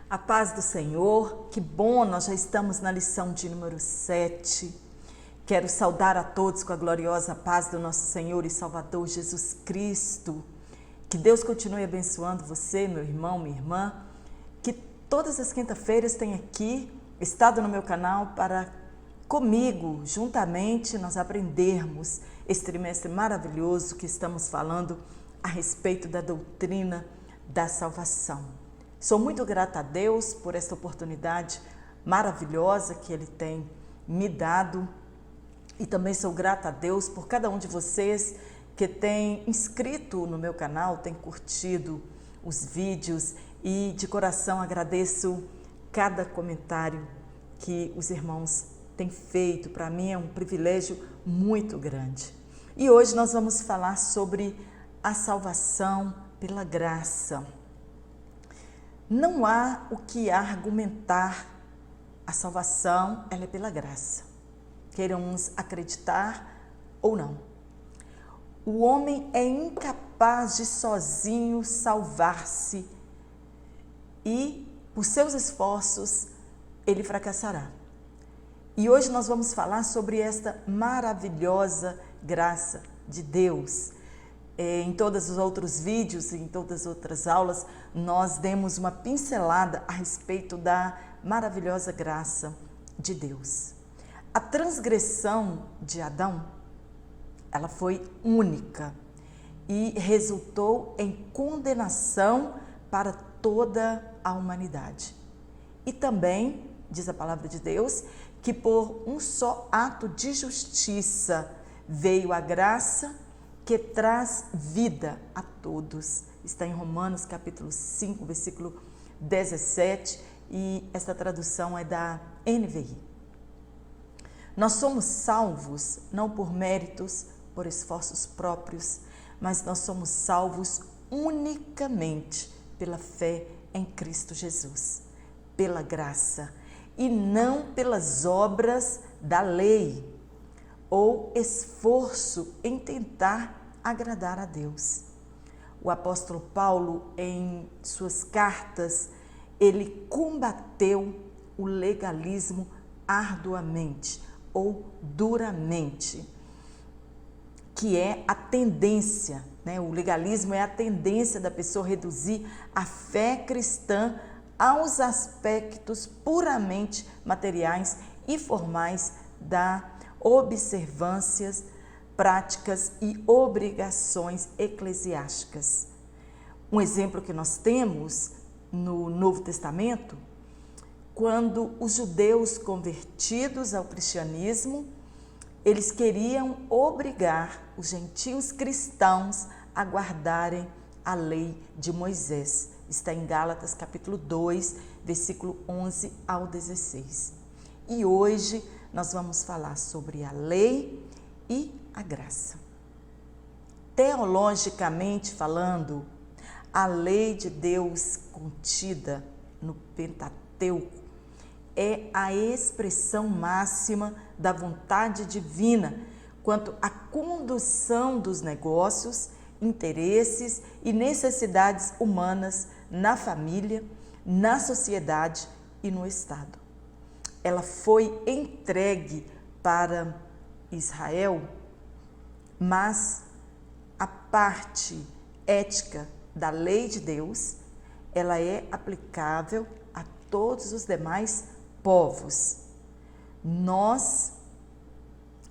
A paz do Senhor, que bom, nós já estamos na lição de número 7. Quero saudar a todos com a gloriosa paz do nosso Senhor e Salvador Jesus Cristo. Que Deus continue abençoando você, meu irmão, minha irmã. Que todas as quinta-feiras tenha aqui estado no meu canal para comigo, juntamente, nós aprendermos esse trimestre maravilhoso que estamos falando a respeito da doutrina da salvação. Sou muito grata a Deus por esta oportunidade maravilhosa que Ele tem me dado e também sou grata a Deus por cada um de vocês que tem inscrito no meu canal, tem curtido os vídeos e de coração agradeço cada comentário que os irmãos têm feito. Para mim é um privilégio muito grande. E hoje nós vamos falar sobre a salvação pela graça. Não há o que argumentar, a salvação ela é pela graça, queiramos acreditar ou não. O homem é incapaz de sozinho salvar-se e, por seus esforços, ele fracassará. E hoje nós vamos falar sobre esta maravilhosa graça de Deus. Em todos os outros vídeos, em todas as outras aulas, nós demos uma pincelada a respeito da maravilhosa graça de Deus. A transgressão de Adão, ela foi única e resultou em condenação para toda a humanidade. E também, diz a palavra de Deus, que por um só ato de justiça veio a graça que traz vida a todos. Está em Romanos capítulo 5, versículo 17, e esta tradução é da NVI. Nós somos salvos não por méritos, por esforços próprios, mas nós somos salvos unicamente pela fé em Cristo Jesus, pela graça, e não pelas obras da lei, ou esforço em tentar agradar a Deus. O apóstolo Paulo, em suas cartas, ele combateu o legalismo arduamente ou duramente, que é a tendência, né? O legalismo é a tendência da pessoa reduzir a fé cristã aos aspectos puramente materiais e formais da observâncias, práticas e obrigações eclesiásticas. Um exemplo que nós temos no Novo Testamento, quando os judeus convertidos ao cristianismo, eles queriam obrigar os gentios cristãos a guardarem a lei de Moisés. Está em Gálatas capítulo 2, versículo 11 ao 16. E hoje nós vamos falar sobre a lei e a graça. Teologicamente falando, a lei de Deus contida no Pentateuco é a expressão máxima da vontade divina quanto à condução dos negócios, interesses e necessidades humanas na família, na sociedade e no Estado. Ela foi entregue para Israel, mas a parte ética da lei de Deus, ela é aplicável a todos os demais povos. Nós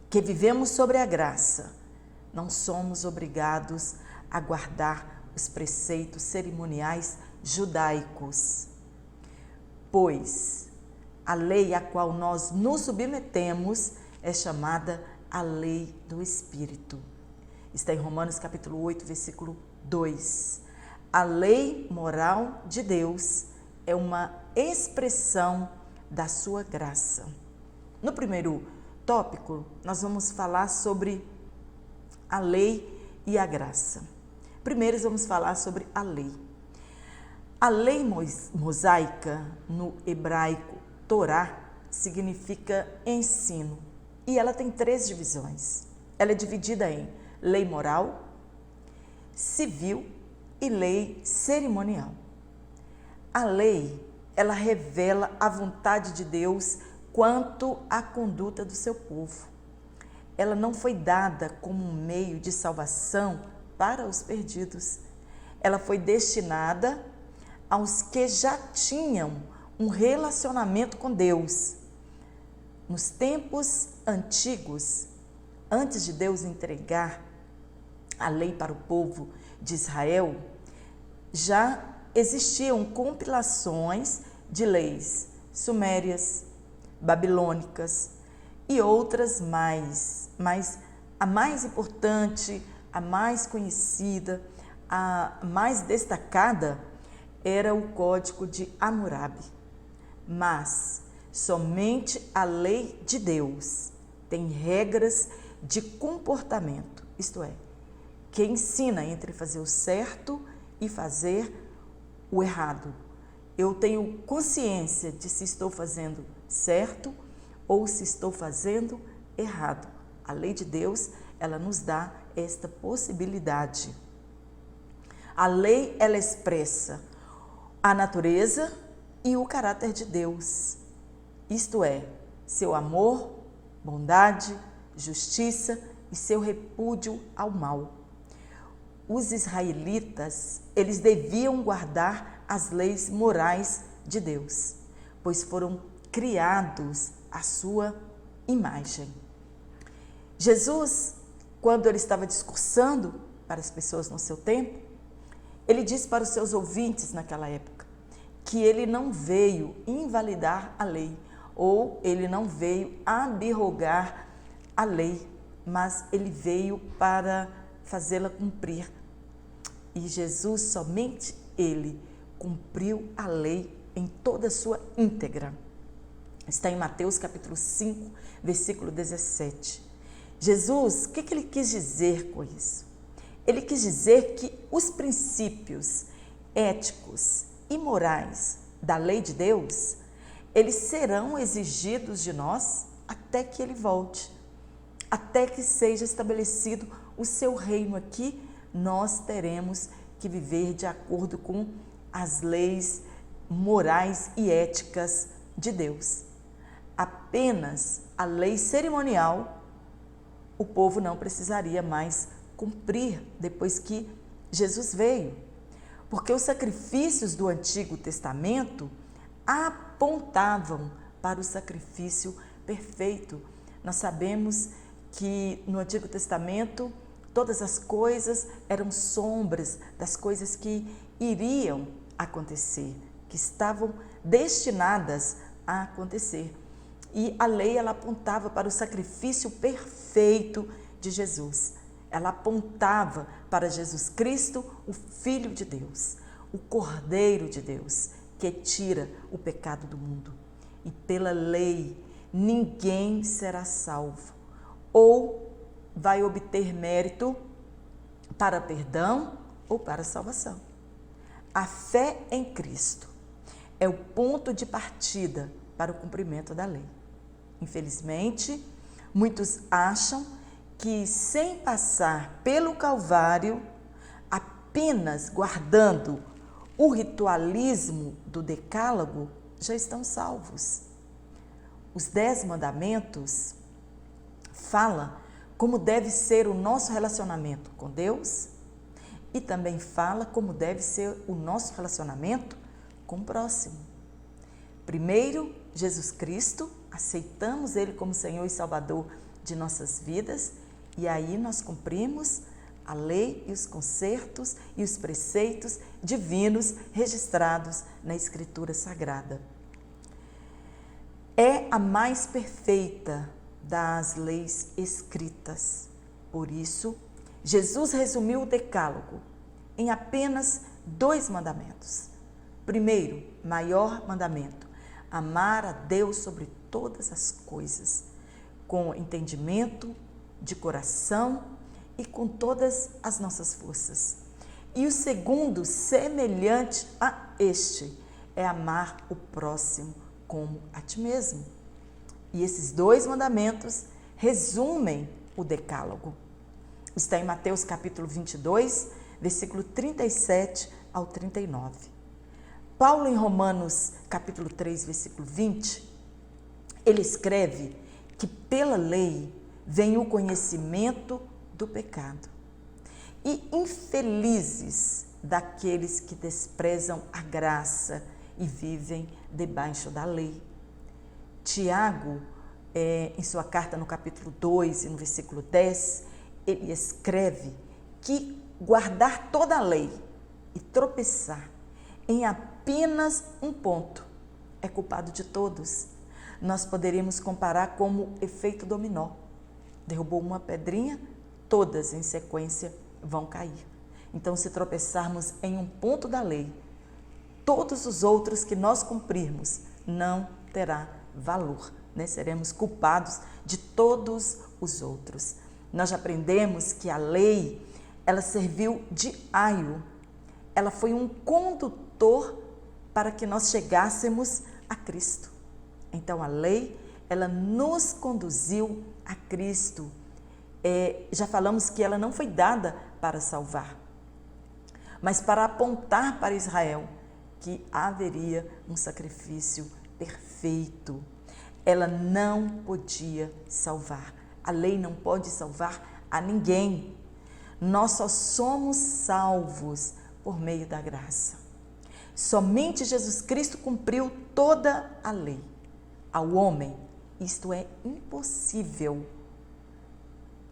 que vivemos sobre a graça, não somos obrigados a guardar os preceitos cerimoniais judaicos, pois a lei a qual nós nos submetemos é chamada a lei do Espírito. Está em Romanos capítulo 8, versículo 2. A lei moral de Deus é uma expressão da sua graça. No primeiro tópico, nós vamos falar sobre a lei e a graça. Primeiro, vamos falar sobre a lei. A lei mosaica, no hebraico, Torá, significa ensino. E ela tem 3 divisões. Ela é dividida em lei moral, civil e lei cerimonial. A lei ela revela a vontade de Deus quanto à conduta do seu povo. Ela não foi dada como um meio de salvação para os perdidos. Ela foi destinada aos que já tinham um relacionamento com Deus. Nos tempos antigos, antes de Deus entregar a lei para o povo de Israel, já existiam compilações de leis sumérias, babilônicas e outras mais, mas a mais importante, a mais conhecida, a mais destacada era o Código de Hammurabi. Mas somente a lei de Deus tem regras de comportamento, isto é, que ensina entre fazer o certo e fazer o errado. Eu tenho consciência de se estou fazendo certo ou se estou fazendo errado. A lei de Deus, ela nos dá esta possibilidade. A lei, ela expressa a natureza e o caráter de Deus. Isto é, seu amor, bondade, justiça e seu repúdio ao mal. Os israelitas, eles deviam guardar as leis morais de Deus, pois foram criados à sua imagem. Jesus, quando ele estava discursando para as pessoas no seu tempo, ele disse para os seus ouvintes naquela época que ele não veio invalidar a lei, ou ele não veio abrogar a lei, mas ele veio para fazê-la cumprir. E Jesus, somente ele, cumpriu a lei em toda a sua íntegra. Está em Mateus capítulo 5, versículo 17. Jesus, o que ele quis dizer com isso? Ele quis dizer que os princípios éticos e morais da lei de Deus, eles serão exigidos de nós até que ele volte, até que seja estabelecido o seu reino aqui. Nós teremos que viver de acordo com as leis morais e éticas de Deus. Apenas a lei cerimonial o povo não precisaria mais cumprir depois que Jesus veio, porque os sacrifícios do Antigo Testamento apontavam para o sacrifício perfeito. Nós sabemos que no Antigo Testamento todas as coisas eram sombras das coisas que iriam acontecer, que estavam destinadas a acontecer. E a lei, ela apontava para o sacrifício perfeito de Jesus. Ela apontava para Jesus Cristo, o Filho de Deus, o Cordeiro de Deus, que tira o pecado do mundo. E pela lei, ninguém será salvo ou vai obter mérito para perdão ou para salvação. A fé em Cristo é o ponto de partida para o cumprimento da lei. Infelizmente, muitos acham que sem passar pelo Calvário, apenas guardando o ritualismo do Decálogo, já estão salvos. Os 10 mandamentos falam como deve ser o nosso relacionamento com Deus e também fala como deve ser o nosso relacionamento com o próximo. Primeiro, Jesus Cristo, aceitamos Ele como Senhor e Salvador de nossas vidas e aí nós cumprimos a lei e os concertos e os preceitos divinos registrados na Escritura Sagrada. É a mais perfeita das leis escritas. Por isso, Jesus resumiu o Decálogo em apenas 2 mandamentos. Primeiro, maior mandamento: amar a Deus sobre todas as coisas, com entendimento, de coração e com todas as nossas forças. E o segundo, semelhante a este, é amar o próximo como a ti mesmo. E esses 2 mandamentos resumem o Decálogo. Está em Mateus capítulo 22, versículo 37 ao 39. Paulo, em Romanos, capítulo 3, versículo 20, ele escreve que pela lei vem o conhecimento do pecado. E infelizes daqueles que desprezam a graça e vivem debaixo da lei. Tiago, em sua carta no capítulo 2 e no versículo 10, ele escreve que guardar toda a lei e tropeçar em apenas um ponto é culpado de todos. Nós poderíamos comparar como efeito dominó. Derrubou uma pedrinha, todas em sequência vão cair. Então, se tropeçarmos em um ponto da lei, todos os outros que nós cumprirmos não terá valor, né? Seremos culpados de todos os outros. Nós já aprendemos que a lei, ela serviu de aio, ela foi um condutor para que nós chegássemos a Cristo. Então, a lei, ela nos conduziu a Cristo. Já falamos que ela não foi dada para salvar, mas para apontar para Israel que haveria um sacrifício perfeito. Ela não podia salvar. A lei não pode salvar a ninguém. Nós só somos salvos por meio da graça. Somente Jesus Cristo cumpriu toda a lei. Ao homem, isto é impossível.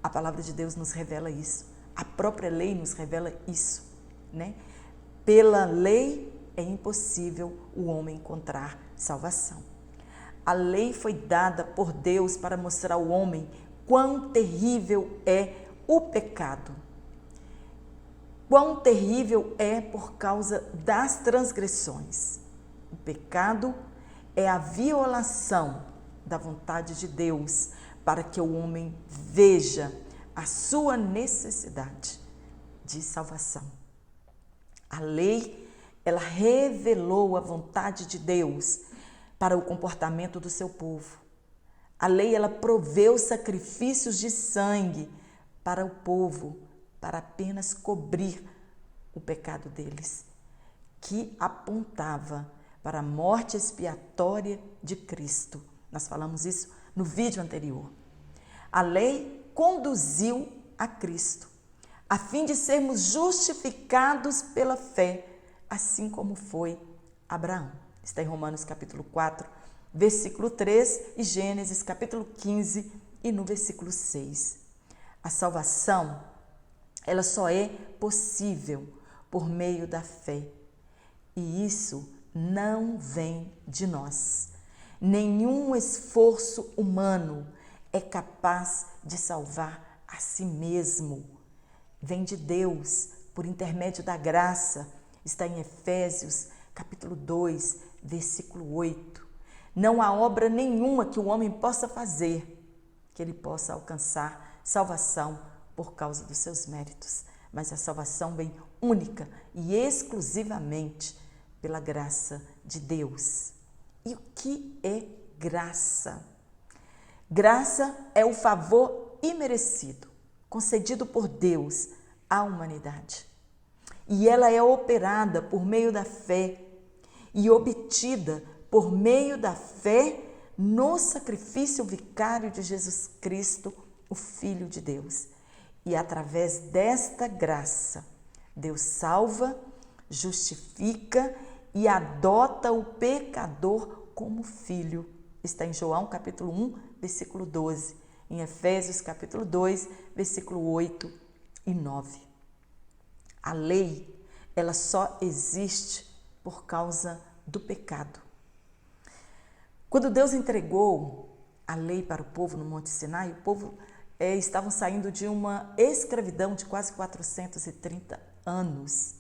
A palavra de Deus nos revela isso. A própria lei nos revela isso, né? Pela lei é impossível o homem encontrar salvação. A lei foi dada por Deus para mostrar ao homem quão terrível é o pecado. Quão terrível é por causa das transgressões. O pecado é a violação da vontade de Deus para que o homem veja a sua necessidade de salvação. A lei, ela revelou a vontade de Deus para o comportamento do seu povo. A lei, ela proveu sacrifícios de sangue para o povo, para apenas cobrir o pecado deles, que apontava para a morte expiatória de Cristo. Nós falamos isso no vídeo anterior. A lei conduziu a Cristo, a fim de sermos justificados pela fé, assim como foi Abraão. Está em Romanos capítulo 4, versículo 3 e Gênesis capítulo 15 e no versículo 6. A salvação, ela só é possível por meio da fé. E isso não vem de nós. Nenhum esforço humano é capaz de salvar a si mesmo. Vem de Deus, por intermédio da graça. Está em Efésios, capítulo 2, versículo 8. Não há obra nenhuma que o homem possa fazer que ele possa alcançar salvação por causa dos seus méritos. Mas a salvação vem única e exclusivamente pela graça de Deus. E o que é graça? Graça é o favor imerecido, concedido por Deus à humanidade. E ela é operada por meio da fé e obtida por meio da fé no sacrifício vicário de Jesus Cristo, o Filho de Deus. E através desta graça, Deus salva, justifica e adota o pecador como filho. Está em João capítulo 1, versículo 12. Em Efésios capítulo 2, versículo 8 e 9. A lei, ela só existe por causa do pecado. Quando Deus entregou a lei para o povo no Monte Sinai, o povo estavam saindo de uma escravidão de quase 430 anos.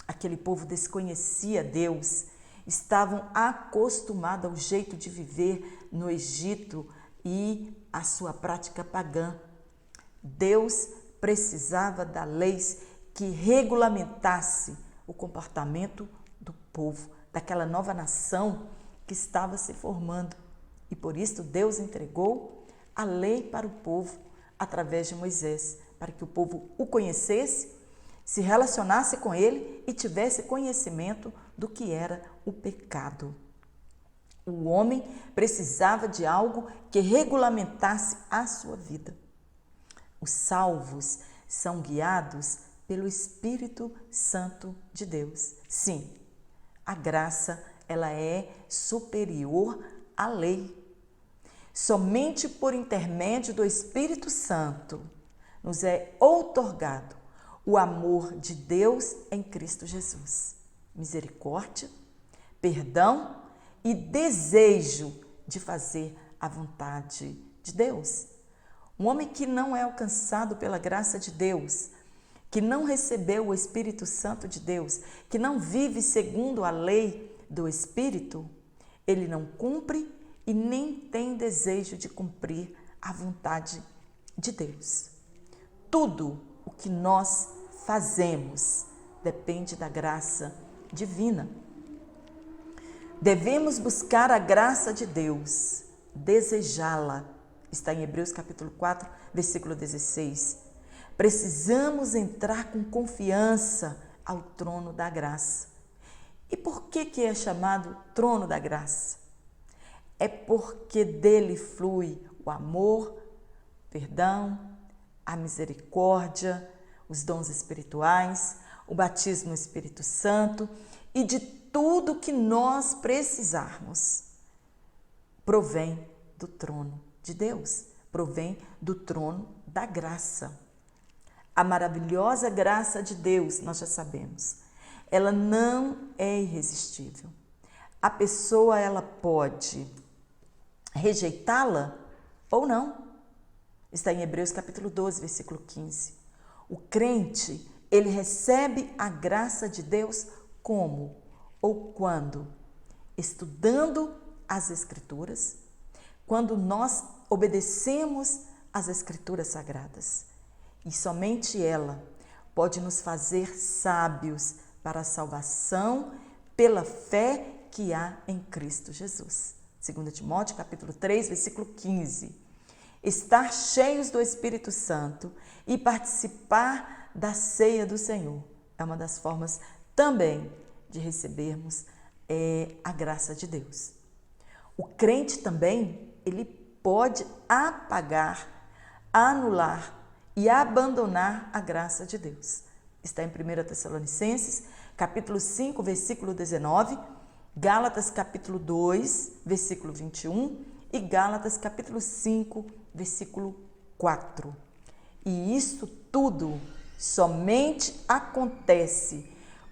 Aquele povo desconhecia Deus, estavam acostumados ao jeito de viver no Egito e à sua prática pagã. Deus precisava da lei que regulamentasse o comportamento do povo, daquela nova nação que estava se formando. E por isso Deus entregou a lei para o povo através de Moisés, para que o povo o conhecesse se relacionasse com ele e tivesse conhecimento do que era o pecado. O homem precisava de algo que regulamentasse a sua vida. Os salvos são guiados pelo Espírito Santo de Deus. Sim, a graça, ela é superior à lei. Somente por intermédio do Espírito Santo nos é outorgado o amor de Deus em Cristo Jesus. Misericórdia, perdão e desejo de fazer a vontade de Deus. Um homem que não é alcançado pela graça de Deus, que não recebeu o Espírito Santo de Deus, que não vive segundo a lei do Espírito, ele não cumpre e nem tem desejo de cumprir a vontade de Deus. Tudo o que nós fazemos depende da graça divina. Devemos buscar a graça de Deus, desejá-la. Está em Hebreus capítulo 4, versículo 16. Precisamos entrar com confiança ao trono da graça. E por que é chamado trono da graça? É porque dele flui o amor, perdão, a misericórdia, os dons espirituais, o batismo no Espírito Santo e de tudo que nós precisarmos. Provém do trono de Deus, provém do trono da graça. A maravilhosa graça de Deus, nós já sabemos, ela não é irresistível. A pessoa, ela pode rejeitá-la ou não. Está em Hebreus capítulo 12, versículo 15. O crente, ele recebe a graça de Deus como ou quando? Estudando as Escrituras, quando nós obedecemos às Escrituras Sagradas. E somente ela pode nos fazer sábios para a salvação pela fé que há em Cristo Jesus. 2 Timóteo, capítulo 3, versículo 15. Estar cheios do Espírito Santo e participar da ceia do Senhor é uma das formas também de recebermos a graça de Deus. O crente também, ele pode apagar, anular e abandonar a graça de Deus. Está em 1 Tessalonicenses, capítulo 5, versículo 19, Gálatas, capítulo 2, versículo 21 e Gálatas, capítulo 5, versículo 4. E isso tudo somente acontece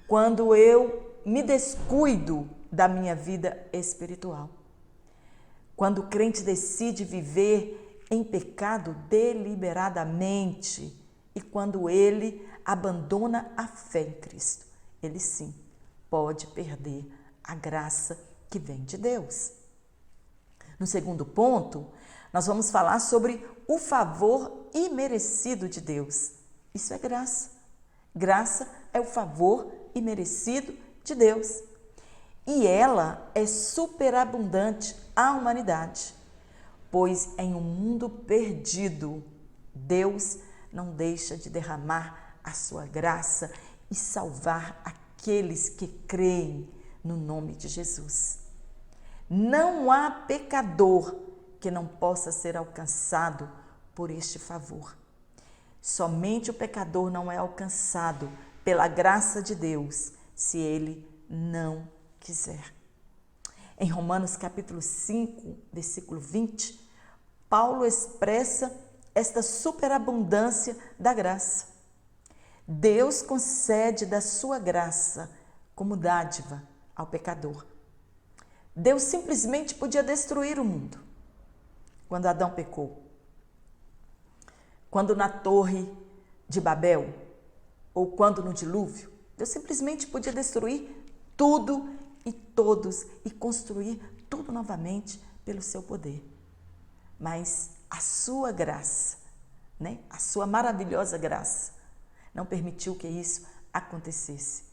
quando eu me descuido da minha vida espiritual. Quando o crente decide viver em pecado deliberadamente e quando ele abandona a fé em Cristo, ele sim pode perder a graça que vem de Deus. No segundo ponto, nós vamos falar sobre o favor imerecido de Deus. Isso é graça. Graça é o favor imerecido de Deus. E ela é superabundante à humanidade, pois em um mundo perdido, Deus não deixa de derramar a sua graça e salvar aqueles que creem no nome de Jesus. Não há pecador que não possa ser alcançado por este favor. Somente o pecador não é alcançado pela graça de Deus se ele não quiser. Em Romanos capítulo 5, versículo 20, Paulo expressa esta superabundância da graça. Deus concede da sua graça como dádiva ao pecador. Deus simplesmente podia destruir o mundo quando Adão pecou. Quando na Torre de Babel ou quando no dilúvio, Deus simplesmente podia destruir tudo e todos e construir tudo novamente pelo seu poder. Mas a sua graça, a sua maravilhosa graça, não permitiu que isso acontecesse.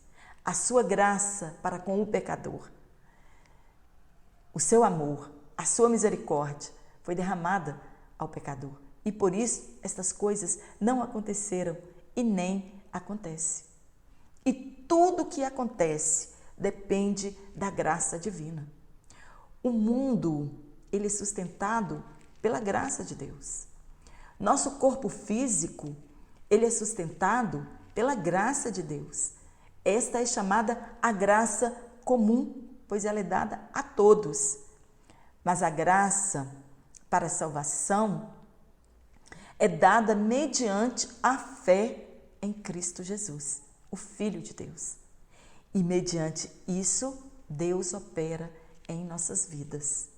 A sua graça para com o pecador, o seu amor, a sua misericórdia foi derramada ao pecador. E por isso estas coisas não aconteceram e nem acontecem. E tudo que acontece depende da graça divina. O mundo, ele é sustentado pela graça de Deus. Nosso corpo físico, ele é sustentado pela graça de Deus. Esta é chamada a graça comum, pois ela é dada a todos. Mas a graça para a salvação é dada mediante a fé em Cristo Jesus, o Filho de Deus. E mediante isso, Deus opera em nossas vidas.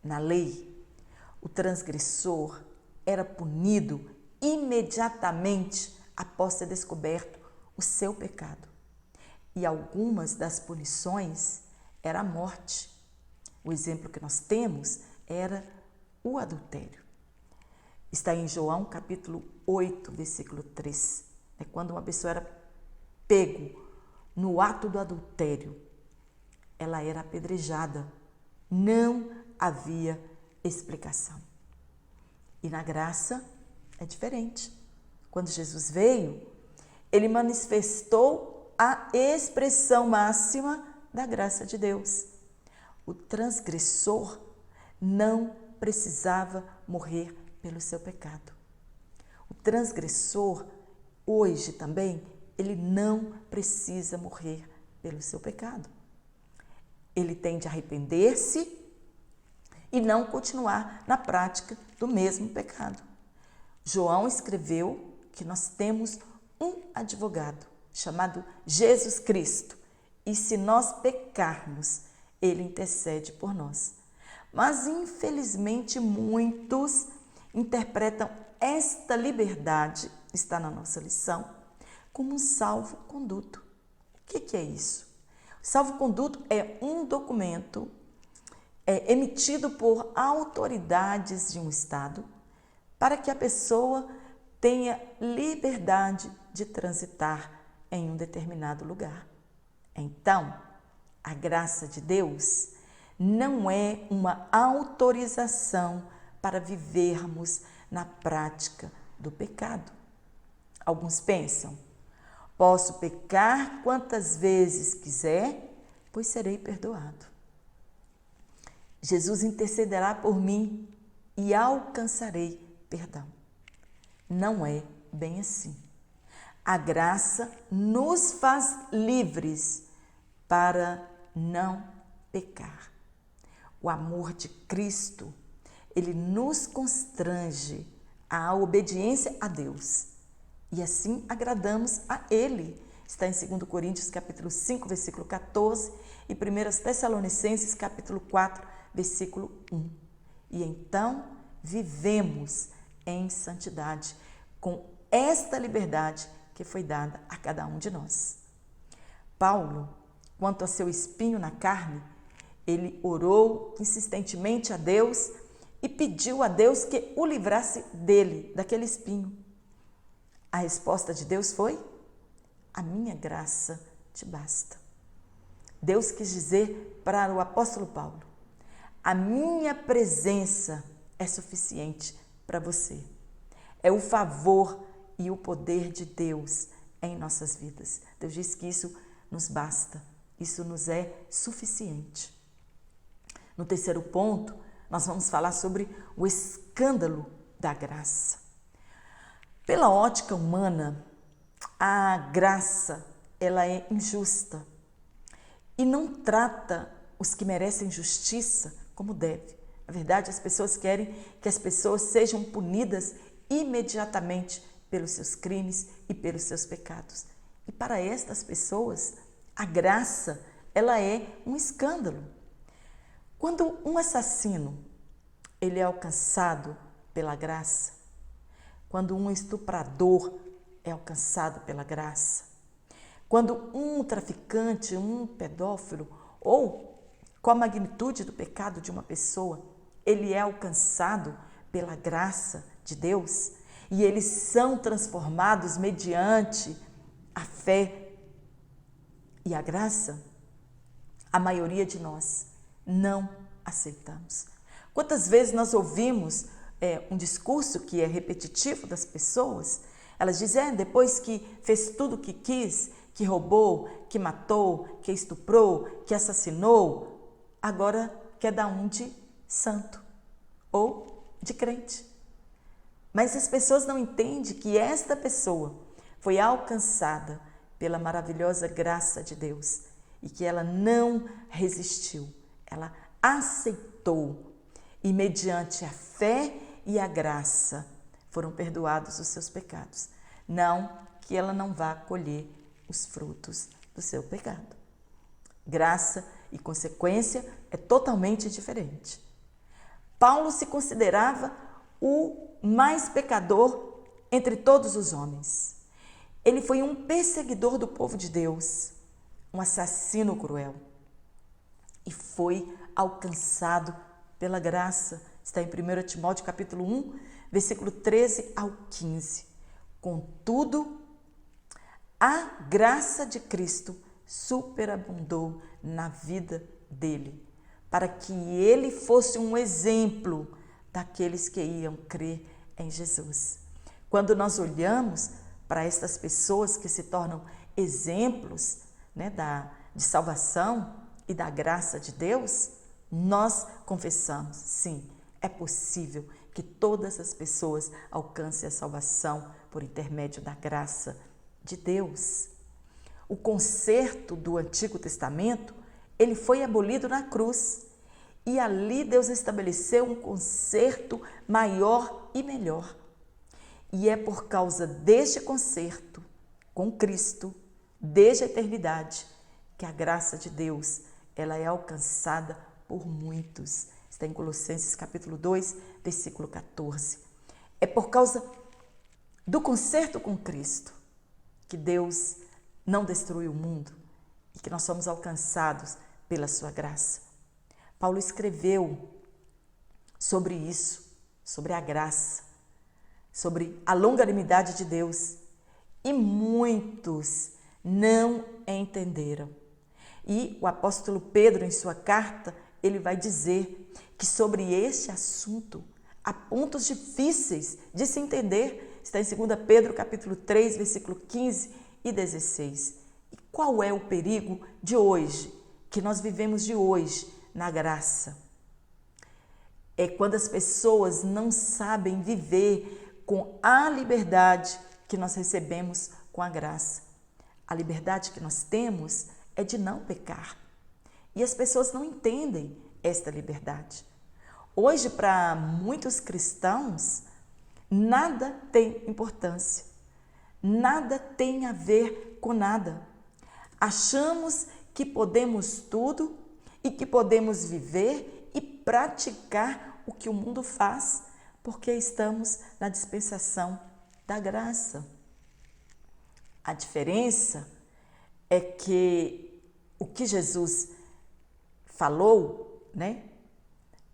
Na lei, o transgressor era punido imediatamente após ser descoberto o seu pecado. E algumas das punições era a morte. O exemplo que nós temos era o adultério. Está em João capítulo 8, versículo 3. É quando uma pessoa era pego no ato do adultério, ela era apedrejada. Não havia explicação. E na graça é diferente. Quando Jesus veio, ele manifestou a expressão máxima da graça de Deus. O transgressor não precisava morrer pelo seu pecado. O transgressor, hoje também, ele não precisa morrer pelo seu pecado. Ele tem de arrepender-se e não continuar na prática do mesmo pecado. João escreveu que nós temos um advogado chamado Jesus Cristo, e se nós pecarmos, ele intercede por nós. Mas infelizmente muitos interpretam esta liberdade, está na nossa lição, como um salvo-conduto. O que é isso? O salvo-conduto é um documento emitido por autoridades de um estado para que a pessoa tenha liberdade de transitar em um determinado lugar. Então, a graça de Deus não é uma autorização para vivermos na prática do pecado. Alguns pensam: posso pecar quantas vezes quiser, pois serei perdoado. Jesus intercederá por mim e alcançarei perdão. Não é bem assim. A graça nos faz livres para não pecar. O amor de Cristo, ele nos constrange à obediência a Deus. E assim agradamos a Ele. Está em 2 Coríntios capítulo 5, versículo 14 e 1 Tessalonicenses capítulo 4, versículo 1. E então vivemos em santidade com esta liberdade que foi dada a cada um de nós. Paulo, quanto a seu espinho na carne, ele orou insistentemente a Deus e pediu a Deus que o livrasse dele, daquele espinho. A resposta de Deus foi: a minha graça te basta. Deus quis dizer para o apóstolo Paulo: a minha presença é suficiente para você. É o favor e o poder de Deus em nossas vidas. Deus diz que isso nos basta, isso nos é suficiente. No terceiro ponto, nós vamos falar sobre o escândalo da graça. Pela ótica humana, a graça, ela é injusta e não trata os que merecem justiça como deve. Na verdade, as pessoas querem que as pessoas sejam punidas imediatamente pelos seus crimes e pelos seus pecados. E para estas pessoas, a graça, ela é um escândalo. Quando um assassino, ele é alcançado pela graça, quando um estuprador é alcançado pela graça, quando um traficante, um pedófilo, ou com a magnitude do pecado de uma pessoa, ele é alcançado pela graça de Deus e eles são transformados mediante a fé e a graça, a maioria de nós não aceitamos. Quantas vezes nós ouvimos um discurso que é repetitivo das pessoas? Elas dizem, depois que fez tudo o que quis, que roubou, que matou, que estuprou, que assassinou, agora quer dar um de santo ou de crente. Mas as pessoas não entendem que esta pessoa foi alcançada pela maravilhosa graça de Deus e que ela não resistiu, ela aceitou e mediante a fé e a graça foram perdoados os seus pecados. Não que ela não vá colher os frutos do seu pecado. Graça e consequência é totalmente diferente. Paulo se considerava o mais pecador entre todos os homens. Ele foi um perseguidor do povo de Deus, um assassino cruel. E foi alcançado pela graça. Está em 1 Timóteo capítulo 1, versículo 13 ao 15. Contudo, a graça de Cristo superabundou na vida dele, para que ele fosse um exemplo daqueles que iam crer em Jesus. Quando nós olhamos para estas pessoas que se tornam exemplos, né, de salvação e da graça de Deus, nós confessamos, sim, é possível que todas as pessoas alcancem a salvação por intermédio da graça de Deus. O conserto do Antigo Testamento, ele foi abolido na cruz e ali Deus estabeleceu um conserto maior e melhor. E é por causa deste conserto com Cristo, desde a eternidade, que a graça de Deus ela é alcançada por muitos. Está em Colossenses capítulo 2, versículo 14. É por causa do conserto com Cristo que Deus não destruiu o mundo e que nós somos alcançados pela sua graça. Paulo escreveu sobre isso, sobre a graça, sobre a longanimidade de Deus, e muitos não entenderam. E o apóstolo Pedro, em sua carta, ele vai dizer que sobre este assunto há pontos difíceis de se entender. Está em 2 Pedro, capítulo 3, versículo 15 e 16. E qual é o perigo de hoje, que nós vivemos de hoje, na graça? É quando as pessoas não sabem viver com a liberdade que nós recebemos com a graça. A liberdade que nós temos é de não pecar. E as pessoas não entendem esta liberdade. Hoje, para muitos cristãos, nada tem importância. Nada tem a ver com nada. Achamos que podemos tudo e que podemos viver e praticar o que o mundo faz, porque estamos na dispensação da graça. A diferença é que o que Jesus falou, né?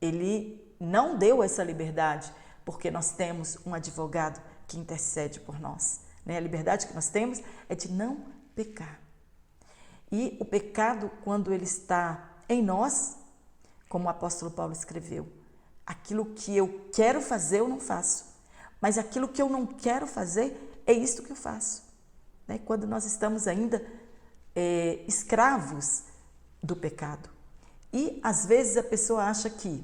Ele não deu essa liberdade, porque nós temos um advogado que intercede por nós, né? A liberdade que nós temos é de não pecar. E o pecado, quando ele está em nós, como o apóstolo Paulo escreveu, aquilo que eu quero fazer eu não faço, mas aquilo que eu não quero fazer é isto que eu faço. Né? Quando nós estamos ainda escravos do pecado. E às vezes a pessoa acha que,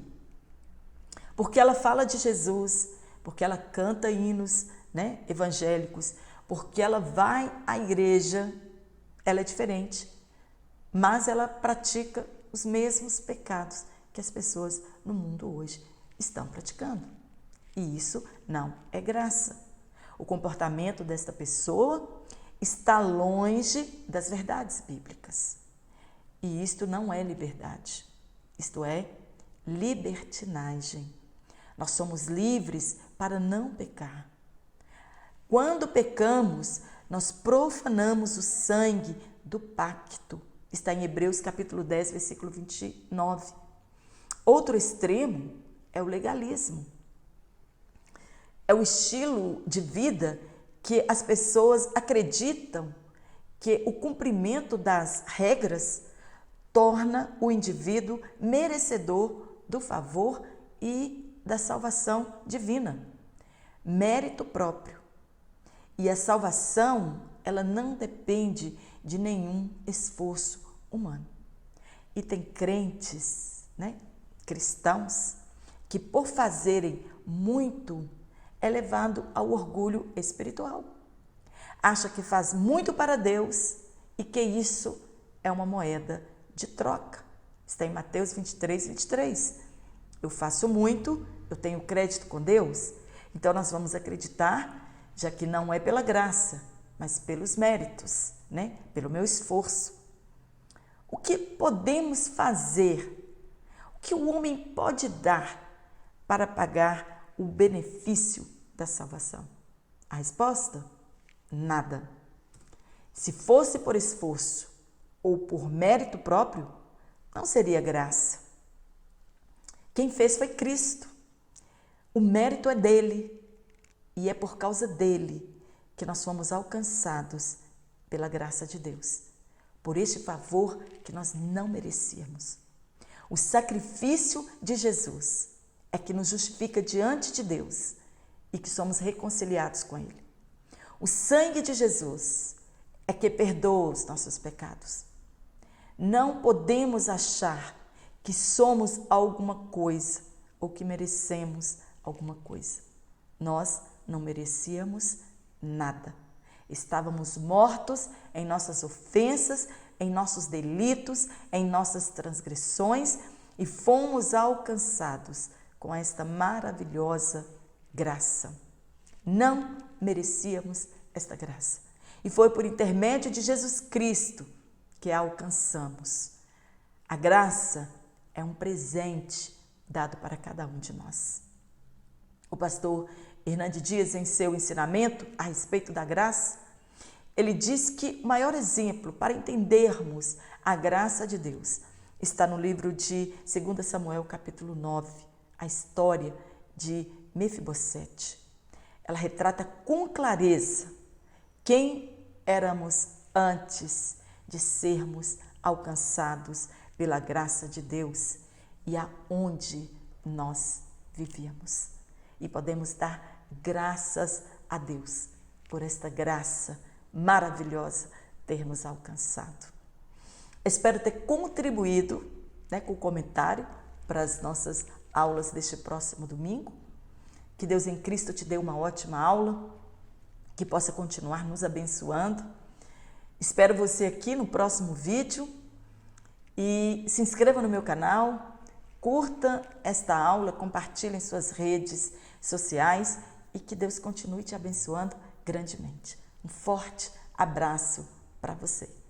porque ela fala de Jesus, porque ela canta hinos, né, evangélicos, porque ela vai à igreja, ela é diferente, mas ela pratica os mesmos pecados que as pessoas no mundo hoje estão praticando. E isso não é graça. O comportamento desta pessoa está longe das verdades bíblicas. E isto não é liberdade. Isto é libertinagem. Nós somos livres para não pecar. Quando pecamos, nós profanamos o sangue do pacto. Está em Hebreus capítulo 10, versículo 29. Outro extremo é o legalismo. É o estilo de vida que as pessoas acreditam que o cumprimento das regras torna o indivíduo merecedor do favor e da salvação divina. Mérito próprio. E a salvação ela não depende de nenhum esforço humano. E tem crentes, cristãos, que por fazerem muito é levado ao orgulho espiritual. Acha que faz muito para Deus e que isso é uma moeda de troca. Está em Mateus 23, 23. Eu faço muito, eu tenho crédito com Deus, então nós vamos acreditar, já que não é pela graça, mas pelos méritos, pelo meu esforço. O que podemos fazer? O que o homem pode dar para pagar o benefício da salvação? A resposta? Nada. Se fosse por esforço ou por mérito próprio, não seria graça. Quem fez foi Cristo. O mérito é dele e é por causa dele que nós fomos alcançados pela graça de Deus, por este favor que nós não merecíamos. O sacrifício de Jesus é que nos justifica diante de Deus e que somos reconciliados com Ele. O sangue de Jesus é que perdoa os nossos pecados. Não podemos achar que somos alguma coisa ou que merecemos alguma coisa. Nós não merecíamos nada. Estávamos mortos em nossas ofensas, em nossos delitos, em nossas transgressões e fomos alcançados com esta maravilhosa graça. Não merecíamos esta graça. E foi por intermédio de Jesus Cristo que a alcançamos. A graça é um presente dado para cada um de nós. O pastor Hernandes Dias, em seu ensinamento a respeito da graça, ele diz que o maior exemplo para entendermos a graça de Deus está no livro de 2 Samuel, capítulo 9, a história de Mefibosete. Ela retrata com clareza quem éramos antes de sermos alcançados pela graça de Deus e aonde nós vivíamos. E podemos dar graças a Deus por esta graça maravilhosa ter nos alcançado. Espero ter contribuído com o comentário para as nossas aulas deste próximo domingo. Que Deus em Cristo te dê uma ótima aula, que possa continuar nos abençoando. Espero você aqui no próximo vídeo e se inscreva no meu canal, curta esta aula, compartilhe em suas redes sociais e que Deus continue te abençoando grandemente. Um forte abraço para você.